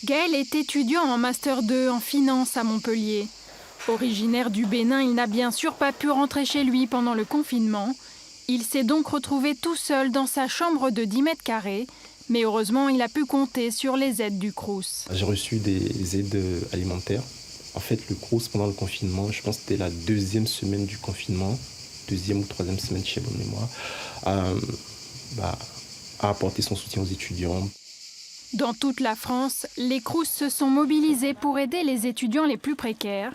Gaël est étudiant en Master 2 en finance à Montpellier. Originaire du Bénin, il n'a bien sûr pas pu rentrer chez lui pendant le confinement. Il s'est donc retrouvé tout seul dans sa chambre de 10 mètres carrés. Mais heureusement, il a pu compter sur les aides du Crous. J'ai reçu des aides alimentaires. En fait, le Crous, pendant le confinement, je pense que c'était la deuxième semaine du confinement, deuxième ou troisième semaine, je sais pas mémoire, a apporté son soutien aux étudiants. Dans toute la France, les Crous se sont mobilisés pour aider les étudiants les plus précaires.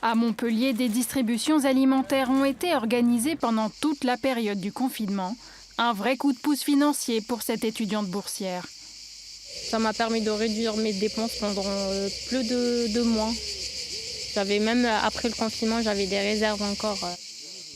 À Montpellier, des distributions alimentaires ont été organisées pendant toute la période du confinement. Un vrai coup de pouce financier pour cette étudiante boursière. Ça m'a permis de réduire mes dépenses pendant plus de 2 mois. J'avais même, après le confinement, j'avais des réserves encore.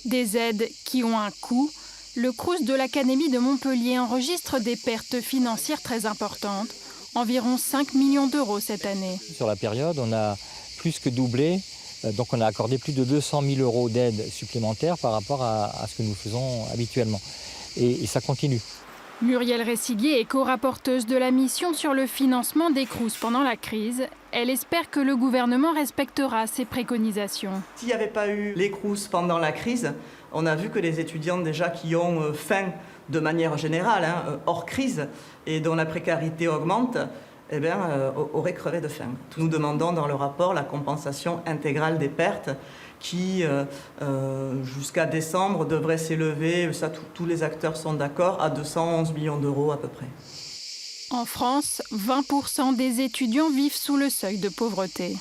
Des aides qui ont un coût. Le Crous de l'Académie de Montpellier enregistre des pertes financières très importantes, environ 5 millions d'euros cette année. Sur la période, on a plus que doublé, donc on a accordé plus de 200 000 euros d'aide supplémentaire par rapport à ce que nous faisons habituellement. Et ça continue. Muriel Ressillier est co-rapporteuse de la mission sur le financement des Crous pendant la crise. Elle espère que le gouvernement respectera ses préconisations. S'il n'y avait pas eu les Crous pendant la crise, on a vu que les étudiants déjà qui ont faim de manière générale, hors crise, et dont la précarité augmente, auraient crevé de faim. Nous demandons dans le rapport la compensation intégrale des pertes qui, jusqu'à décembre, devrait s'élever, ça tous les acteurs sont d'accord, à 211 millions d'euros à peu près. En France, 20% des étudiants vivent sous le seuil de pauvreté.